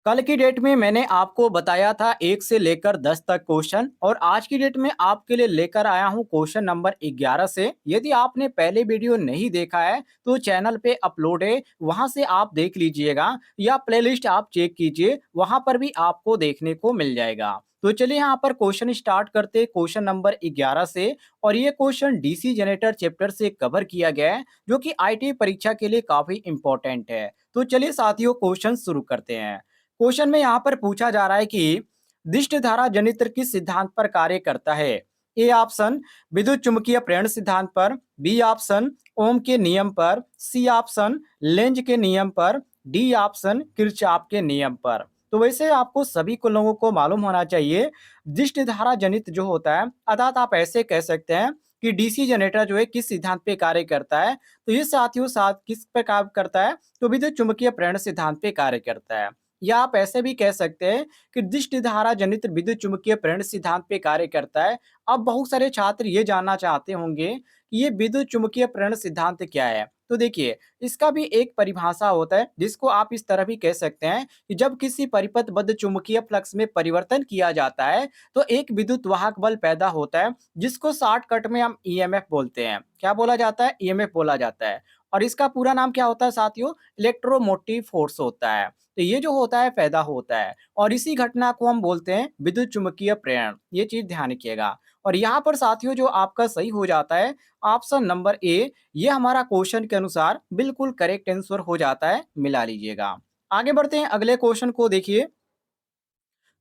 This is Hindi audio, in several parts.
कल की डेट में मैंने आपको बताया था 1 से लेकर 10 तक क्वेश्चन और आज की डेट में आपके लिए लेकर आया हूं क्वेश्चन नंबर 11 से। यदि आपने पहले वीडियो नहीं देखा है तो चैनल पे अपलोड है, वहां से आप देख लीजिएगा या प्लेलिस्ट आप चेक कीजिए, वहां पर भी आपको देखने को मिल जाएगा। तो चलिए यहाँ पर क्वेश्चन स्टार्ट करते हैं क्वेश्चन नंबर 11 से। और ये क्वेश्चन डीसी जनरेटर चैप्टर से कवर किया गया है, जो कि आईटी परीक्षा के लिए काफी इंपॉर्टेंट है। तो चलिए साथियों क्वेश्चन शुरू करते हैं। क्वेश्चन में यहाँ पर पूछा जा रहा है कि दिष्ट धारा जनित्र किस सिद्धांत पर कार्य करता है। ए ऑप्शन विद्युत चुंबकीय प्रेरण सिद्धांत पर, बी ऑप्शन ओम के नियम पर, सी ऑप्शन लेंज के नियम पर, डी ऑप्शन किरचॉफ के नियम पर। तो वैसे आपको सभी को लोगों को मालूम होना चाहिए दिष्ट धारा जनित जो होता है, अर्थात आप ऐसे कह सकते हैं कि डीसी जनरेटर जो है किस सिद्धांत पे कार्य करता है। तो ये साथियों साथ किस पे कार्य करता है, तो विद्युत चुंबकीय प्रेरण सिद्धांत पे कार्य करता है। या आप ऐसे भी कह सकते हैं कि दिष्ट धारा जनित विद्युत चुम्बकीय प्रेरण सिद्धांत पे कार्य करता है। अब बहुत सारे छात्र ये जानना चाहते होंगे कि ये विद्युत चुम्बकीय प्रेरण सिद्धांत क्या है। तो देखिए, इसका भी एक परिभाषा होता है जिसको आप इस तरह भी कह सकते हैं कि जब किसी परिपथबद्ध चुंबकीय फ्लक्स में परिवर्तन किया जाता है तो एक विद्युत वाहक बल पैदा होता है, जिसको शॉर्टकट में हम ईएमएफ बोलते हैं। क्या बोला जाता है? ईएमएफ बोला जाता है। और इसका पूरा नाम क्या होता है साथियों? इलेक्ट्रोमोटिव फोर्स होता है। तो ये जो होता है पैदा होता है और इसी घटना को हम बोलते हैं विद्युत चुम्बकीय प्रेरण। ये चीज ध्यान रखिएगा। और यहाँ पर साथियों जो आपका सही हो जाता है ऑप्शन नंबर ए, ये हमारा क्वेश्चन के अनुसार बिल्कुल करेक्ट आंसर हो जाता है, मिला लीजिएगा। आगे बढ़ते हैं अगले क्वेश्चन को देखिए,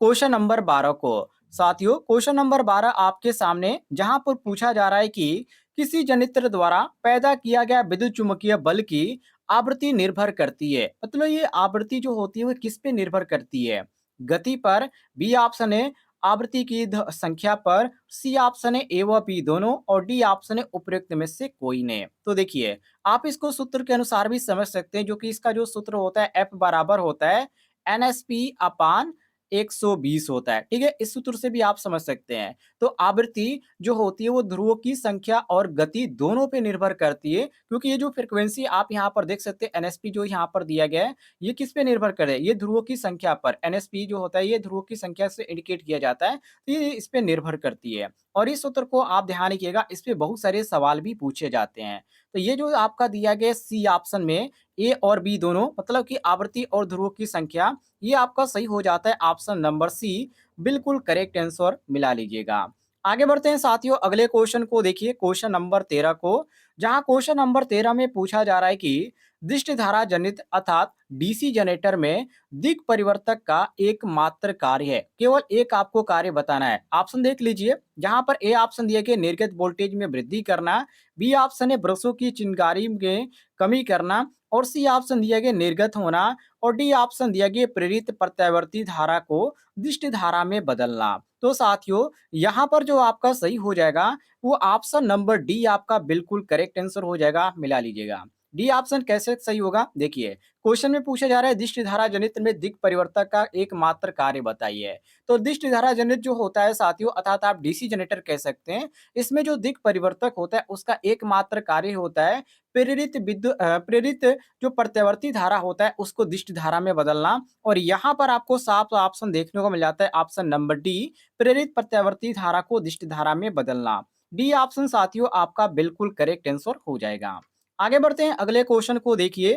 क्वेश्चन नंबर 12 को। साथियों क्वेश्चन नंबर 12 आपके सामने जहां पर पूछा जा रहा है कि किसी जनित्र द्वारा पैदा किया गया विद्युत चुम्बकीय बल की आवृत्ति निर्भर करती है। मतलब ये आवृत्ति जो होती है वो किस पे निर्भर करती है? गति पर, बी ऑप्शन है आवृत्ति की संख्या पर, सी ऑप्शन है ए व बी दोनों, और डी ऑप्शन है उपयुक्त में से कोई नहीं। तो देखिए, आप इसको सूत्र के अनुसार भी समझ सकते हैं, जो कि इसका जो सूत्र होता है एफ बराबर होता है एनएसपी अपान 120 होता है। ठीक है, इस सूत्र से भी आप समझ सकते हैं। तो आवृत्ति जो होती है वो ध्रुवों की संख्या और गति दोनों पे निर्भर करती है, क्योंकि ये जो फ्रीक्वेंसी आप यहाँ पर देख सकते हैं एनएसपी जो यहाँ पर दिया गया है, ये किस पे निर्भर करे? ये ध्रुवों की संख्या पर। एनएसपी जो होता है ये ध्रुवों की संख्या से इंडिकेट किया जाता है, तो ये इस पे निर्भर करती है। और इस सूत्र को आप ध्यान रखिएगा, इस पे बहुत सारे सवाल भी पूछे जाते हैं। तो ये जो आपका दिया गया सी ऑप्शन में ए और बी दोनों, मतलब कि आवृत्ति और ध्रुवों की संख्या, ये आपका सही हो जाता है ऑप्शन नंबर सी, बिल्कुल करेक्ट आंसर मिला लीजिएगा। आगे बढ़ते हैं साथियों अगले क्वेश्चन को देखिए, क्वेश्चन नंबर 13 को। जहां क्वेश्चन नंबर 13 में पूछा जा रहा है कि दिष्ट धारा जनित अर्थात डीसी जनरेटर में दिक परिवर्तक का एकमात्र कार्य है। केवल एक आपको कार्य बताना है। ऑप्शन देख लीजिए, जहां पर ए ऑप्शन दिया गया निर्गत वोल्टेज में वृद्धि करना, बी ऑप्शन है ब्रशों की चिनगारी में कमी करना, और सी ऑप्शन दिया गया निर्गत होना, और डी ऑप्शन दिया गया प्रेरित प्रत्यावर्ती धारा को दिष्ट धारा में बदलना। तो साथियों यहाँ पर जो आपका सही हो जाएगा वो ऑप्शन नंबर डी आपका बिल्कुल करेक्ट आंसर हो जाएगा, मिला लीजिएगा। डी ऑप्शन कैसे सही होगा? देखिए, क्वेश्चन में पूछा जा रहा है दिष्ट धारा जनित्र में दिक् परिवर्तक का एकमात्र कार्य बताइए। तो दिष्ट धारा जनित जो होता है साथियों, अर्थात आप डीसी जनरेटर कह सकते हैं, इसमें जो दिक् परिवर्तक होता है उसका एकमात्र कार्य होता है प्रेरित जो प्रत्यावर्ती धारा होता है उसको दिष्ट धारा में बदलना। और यहाँ पर आपको साफ ऑप्शन देखने को मिल जाता है ऑप्शन नंबर डी, प्रेरित प्रत्यावर्ती धारा को दिष्ट धारा में बदलना। डी ऑप्शन साथियों आपका बिल्कुल करेक्ट आंसर हो जाएगा। आगे बढ़ते हैं अगले क्वेश्चन को देखिए,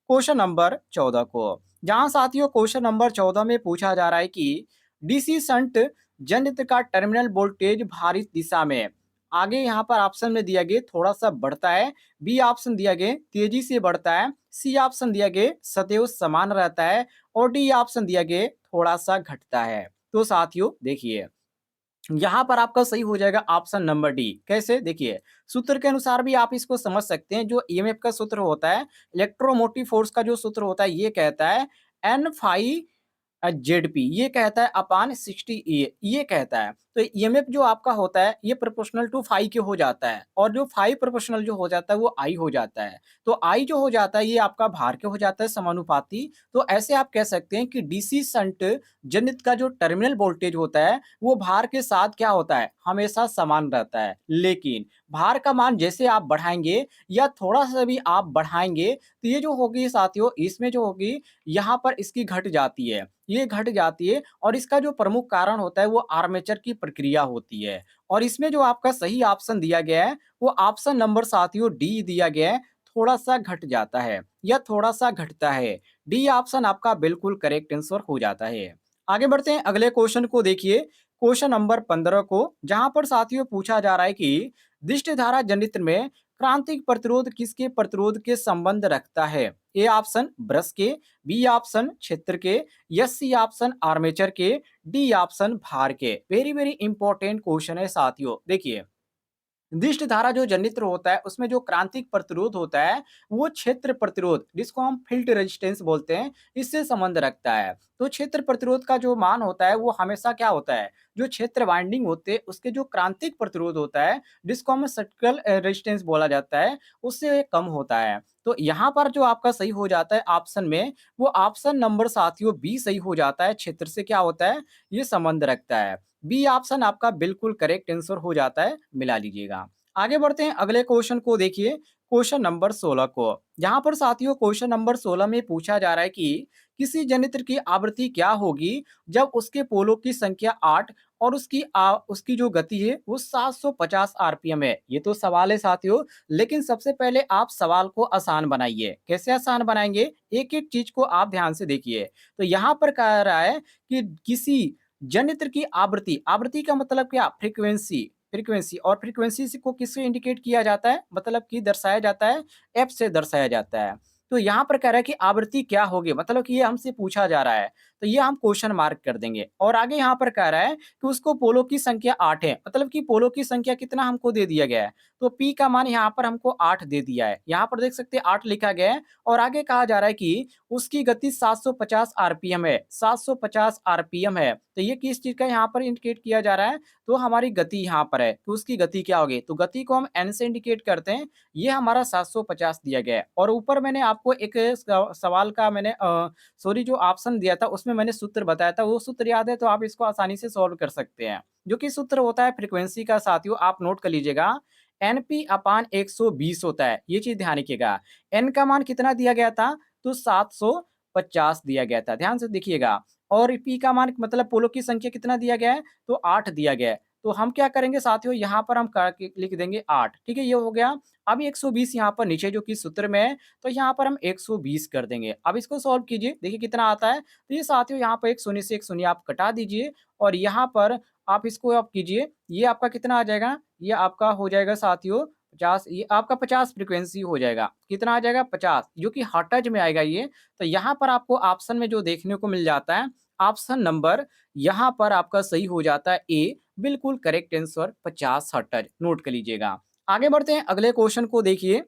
क्वेश्चन नंबर 14 को। जहां साथियों क्वेश्चन नंबर 14 में पूछा जा रहा है कि डीसी शंट जनित्र का टर्मिनल वोल्टेज भारित दिशा में आगे यहाँ पर ऑप्शन में दिया गया थोड़ा सा बढ़ता है, बी ऑप्शन दिया गया तेजी से बढ़ता है, सी ऑप्शन दिया गया सदैव समान रहता है, और डी ऑप्शन दिया गया थोड़ा सा घटता है। तो साथियों देखिए, यहाँ पर आपका सही हो जाएगा ऑप्शन नंबर डी। कैसे? देखिए, सूत्र के अनुसार भी आप इसको समझ सकते हैं। जो ईएमएफ का सूत्र होता है, इलेक्ट्रोमोटिव फोर्स का जो सूत्र होता है, ये कहता है एन फाई जेडपी, ये कहता है अपान 60 ए, ये कहता है। तो ईएमएफ जो आपका होता है ये प्रोपोर्शनल टू फाई के हो जाता है, और जो फाई प्रोपोर्शनल जो हो जाता है वो आई हो जाता है। तो आई जो हो जाता है ये आपका भार के हो जाता है समानुपाती। तो ऐसे आप कह सकते हैं कि डीसी शंट जनित का जो टर्मिनल वोल्टेज होता है वो भार के साथ क्या होता है, हमेशा समान रहता है। लेकिन भार का मान जैसे आप बढ़ाएंगे या थोड़ा सा भी आप बढ़ाएंगे तो ये जो होगी साथियों, इसमें जो होगी यहाँ पर इसकी घट जाती है। ये घट जाती है और इसका जो प्रमुख कारण होता है वो आर्मेचर की प्रक्रिया होती है। और इसमें जो आपका सही ऑप्शन दिया गया है वो ऑप्शन नंबर साथियों डी दिया गया है, थोड़ा-सा घट जाता है या थोड़ा-सा घटता है। डी ऑप्शन आपका बिल्कुल करेक्ट आंसर हो जाता है। आगे बढ़ते हैं अगले क्वेश्चन को देखिए, क्वेश्चन नंबर 15 को, जहाँ पर साथियों पूछा जा रहा है कि दिष्ट धारा जनित्र में क्रांतिक प्रतिरोध किसके प्रतिरोध के संबंध रखता है? ए ऑप्शन ब्रश के, बी ऑप्शन क्षेत्र के, यस सी ऑप्शन आर्मेचर के, डी ऑप्शन भार के। वेरी वेरी इंपॉर्टेंट क्वेश्चन है साथियों। देखिए, दिष्ट धारा जो जनित्र होता है उसमें जो क्रांतिक प्रतिरोध होता है वो क्षेत्र प्रतिरोध, जिसको हम फील्ड रेजिस्टेंस बोलते हैं, इससे संबंध रखता है। तो क्षेत्र प्रतिरोध का जो मान होता है वो हमेशा क्या होता है, जो क्षेत्र वाइंडिंग होते हैं उसके जो क्रांतिक प्रतिरोध होता है, जिसको हम सर्किल रेजिस्टेंस बोला जाता है, उससे कम होता है। तो यहाँ पर जो आपका सही हो जाता है ऑप्शन में, वो ऑप्शन नंबर साथियों बी सही हो जाता है। क्षेत्र से क्या होता है, ये संबंध रखता है। बी ऑप्शन आपका बिल्कुल करेक्ट आंसर हो जाता है, मिला लीजिएगा। आगे बढ़ते हैं अगले क्वेश्चन को देखिए, क्वेश्चन नंबर 16 को। यहाँ पर साथियों क्वेश्चन नंबर 16 में पूछा जा रहा है कि किसी जनित्र की आवृत्ति क्या होगी जब उसके पोलों की संख्या 8 और उसकी जो गति है वो 750 आरपीएम है। ये तो सवाल है साथियों, लेकिन सबसे पहले आप सवाल को आसान बनाइए। कैसे आसान बनाएंगे, एक एक चीज को आप ध्यान से देखिए। तो यहाँ पर कह रहा है कि किसी जनित्र की आवृत्ति, आवृत्ति का मतलब क्या, फ्रीक्वेंसी, फ्रीक्वेंसी, और फ्रीक्वेंसी को किससे इंडिकेट किया जाता है, मतलब कि दर्शाया जाता है, एफ से दर्शाया जाता है। तो यहाँ पर कह रहा है कि आवृत्ति क्या होगी, मतलब कि ये हमसे पूछा जा रहा है, तो ये हम क्वेश्चन मार्क कर देंगे। और आगे यहाँ पर कह रहा है कि उसको पोलो की संख्या 8 है, मतलब कि पोलो की संख्या कितना हमको दे दिया गया है, तो पी का मान यहाँ पर हमको 8 दे दिया है। यहाँ पर देख सकते हैं 8 लिखा गया है। और आगे कहा जा रहा है कि उसकी गति 750 आरपीएम है, 750 आरपीएम है। तो ये किस चीज का यहाँ पर इंडिकेट किया जा रहा है, तो हमारी गति यहाँ पर है, तो उसकी गति क्या होगी, तो गति को हम एन से इंडिकेट करते हैं। ये हमारा 750 दिया गया है। और ऊपर मैंने आपको एक सवाल का मैंने सॉरी जो ऑप्शन दिया था उसमें मैंने सूत्र बताया था, वो सूत्र याद है तो आप इसको आसानी से सॉल्व कर सकते हैं। जो कि सूत्र होता है फ्रीक्वेंसी का साथियों, आप नोट कर लीजिएगा, एनपी अपान 120 होता है। ये चीज ध्यान रखिएगा। एन का मान कितना दिया गया था, तो 750 दिया गया था, ध्यान से देखिएगा। और पी का मान मतलब पोलो की संख्या कितना दिया गया है, तो 8 दिया गया है। तो हम क्या करेंगे साथियों, यहाँ पर हम लिख देंगे 8, ठीक है, ये हो गया। अब 120 यहाँ पर नीचे जो कि सूत्र में है, तो यहाँ पर हम 120 कर देंगे। अब इसको सॉल्व कीजिए, देखिए कितना आता है। तो ये साथियों यहाँ पर एक शून्य से एक शून्य आप कटा दीजिए, और यहाँ पर आप इसको आप कीजिए, ये आपका कितना आ जाएगा, ये आपका हो जाएगा साथियों 50, ये आपका 50 फ्रीक्वेंसी हो जाएगा। कितना आ जाएगा, 50, जो कि हर्ट्ज में आएगा ये। तो यहाँ पर आपको ऑप्शन में जो देखने को मिल जाता है, ऑप्शन नंबर यहाँ पर आपका सही हो जाता है ए, बिल्कुल करेक्ट आंसर 50 हर्ट्ज, नोट कर लीजिएगा। आगे बढ़ते हैं अगले क्वेश्चन को देखिए।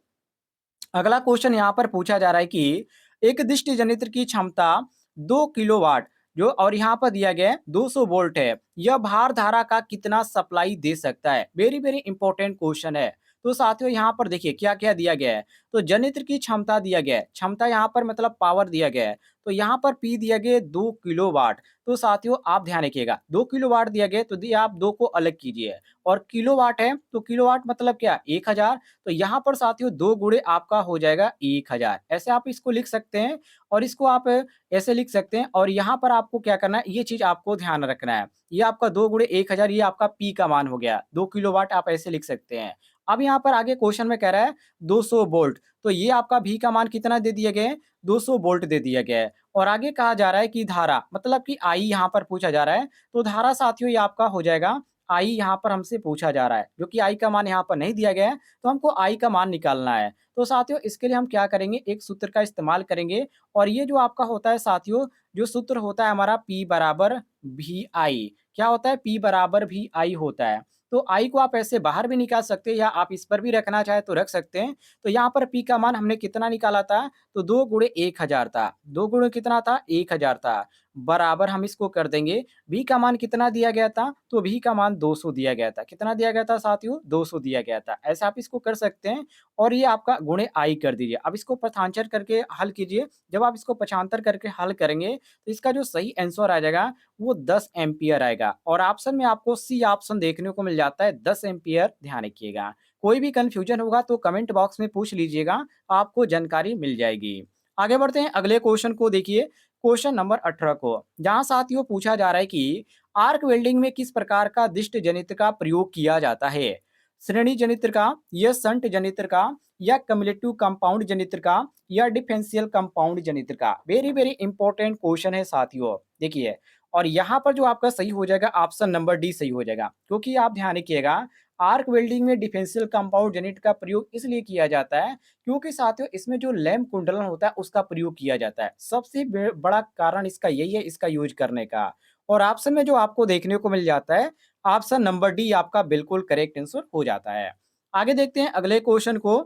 अगला क्वेश्चन यहाँ पर पूछा जा रहा है कि एक दृष्टि जनित्र की क्षमता 2 किलोवाट जो, और यहाँ पर दिया गया है 200 वोल्ट है, यह भार धारा का कितना सप्लाई दे सकता है। वेरी वेरी इंपॉर्टेंट क्वेश्चन है। तो साथियों यहाँ पर देखिए क्या क्या दिया गया है, तो जनित्र की क्षमता दिया गया है, क्षमता यहाँ पर मतलब पावर दिया गया है। तो यहाँ पर पी दिया गया है 2 किलोवाट। तो साथियों आप ध्यान रखिएगा, 2 किलोवाट दिया गया, तो दिए आप 2 को अलग कीजिए, और किलोवाट है तो किलोवाट मतलब क्या, 1000। तो यहाँ पर साथियों 2 गुणे आपका हो जाएगा 1000, ऐसे आप इसको लिख सकते हैं। और इसको आप ऐसे लिख सकते हैं, और यहाँ पर आपको क्या करना है, ये चीज आपको ध्यान रखना है। ये आपका 2 गुणे 1000, ये आपका पी का मान हो गया, 2 किलोवाट आप ऐसे लिख सकते हैं। अब यहाँ पर आगे क्वेश्चन में कह रहा है 200 वोल्ट, तो ये आपका भी का मान कितना दे दिया गया है, 200 वोल्ट दे दिया गया है। और आगे कहा जा रहा है कि धारा, मतलब कि आई यहाँ पर पूछा जा रहा है। तो धारा साथियों ये आपका हो जाएगा आई, यहाँ पर हमसे पूछा जा रहा है, जो कि आई का मान यहाँ पर नहीं दिया गया है, तो हमको आई का मान निकालना है। तो साथियों इसके लिए हम क्या करेंगे, एक सूत्र का इस्तेमाल करेंगे। और ये जो आपका होता है साथियों, जो सूत्र होता है हमारा P बराबर भी आई, क्या होता है, P बराबर भी आई होता है। तो आई को आप ऐसे बाहर भी निकाल सकते हैं, या आप इस पर भी रखना चाहे तो रख सकते हैं। तो यहाँ पर P का मान हमने कितना निकाला था, तो 2 गुणे 1000 था, 2 गुणे कितना था, 1000 था, बराबर हम इसको कर देंगे। V का मान कितना दिया गया था, तो V का मान 200 दिया गया था। कितना दिया गया था साथियों, 200 दिया गया था। ऐसे आप इसको कर सकते हैं। और ये आपका गुणे आई कर दीजिए। अब इसको पक्षांतर करके हल कीजिए। जब आप इसको पक्षांतर करके हल करेंगे, तो इसका जो सही आंसर आ जाएगा वो 10 एम्पीयर आएगा। और ऑप्शन में आपको सी ऑप्शन देखने को मिल जाता है, 10 एम्पीयर, ध्यान रखिएगा। कोई भी कंफ्यूजन होगा तो कमेंट बॉक्स में पूछ लीजिएगा, आपको जानकारी मिल जाएगी। आगे बढ़ते हैं अगले क्वेश्चन को देखिए। क्वेश्चन नंबर 18 को, जहां साथियों पूछा जा रहा है कि आर्क वेल्डिंग में किस प्रकार का दिष्ट जनित्र का प्रयोग किया जाता है? श्रेणी जनित्र का, या संट जनित्र का, या कम्युलेटिव कंपाउंड जनित्र का, या डिफेंशियल कंपाउंड जनित्र का? वेरी वेरी इंपॉर्टेंट क्वेश्चन है साथियों। देखिए, और यहाँ पर जो आपका सही हो जाएगा ऑप्शन नंबर डी सही हो जाएगा, क्योंकि आप ध्यान रखिएगा आर्क वेल्डिंग में डिफेंशियल कंपाउंड जनित्र का प्रयोग इसलिए किया जाता है क्योंकि साथियों इसमें जो लैंप कुंडलन होता है उसका प्रयोग किया जाता है। सबसे बड़ा कारण इसका यही है इसका यूज करने का। और ऑप्शन में जो आपको देखने को मिल जाता है, ऑप्शन नंबर डी आपका बिल्कुल करेक्ट आंसर हो जाता है। आगे देखते हैं अगले क्वेश्चन को,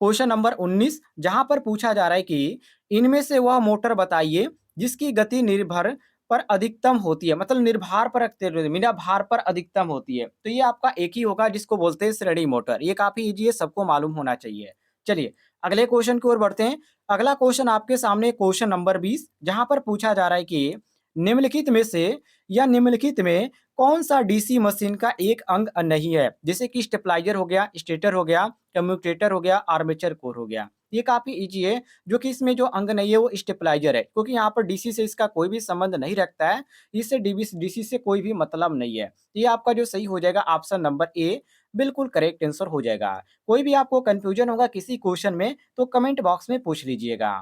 क्वेश्चन नंबर 19, जहां पर पूछा जा रहा है कि इनमें से वह मोटर बताइए जिसकी गति निर्भर पर अधिकतम होती है, मतलब निर्भार पर बिना भार पर अधिकतम होती है। तो ये आपका एक ही होगा जिसको बोलते हैं श्रेणी मोटर। ये काफी इजी है, सबको मालूम होना चाहिए। चलिए अगले क्वेश्चन की ओर बढ़ते हैं। अगला क्वेश्चन आपके सामने क्वेश्चन नंबर 20, जहां पर पूछा जा रहा है कि निम्नलिखित में से या निम्नलिखित में कौन सा डीसी मशीन का एक अंग नहीं है? जैसे कि स्टेबलाइजर हो गया, स्टेटर हो गया, कम्यूटेटर हो गया, आर्मेचर कोर हो गया। ये काफी इजी है। जो कि इसमें जो अंग नहीं है वो स्टेबलाइजर है, क्योंकि यहाँ पर डीसी से इसका कोई भी संबंध नहीं रखता है। इससे डीसी से कोई भी मतलब नहीं है। ये आपका जो सही हो जाएगा ऑप्शन नंबर ए बिल्कुल करेक्ट आंसर हो जाएगा। कोई भी आपको कंफ्यूजन होगा किसी क्वेश्चन में तो कमेंट बॉक्स में पूछ लीजिएगा।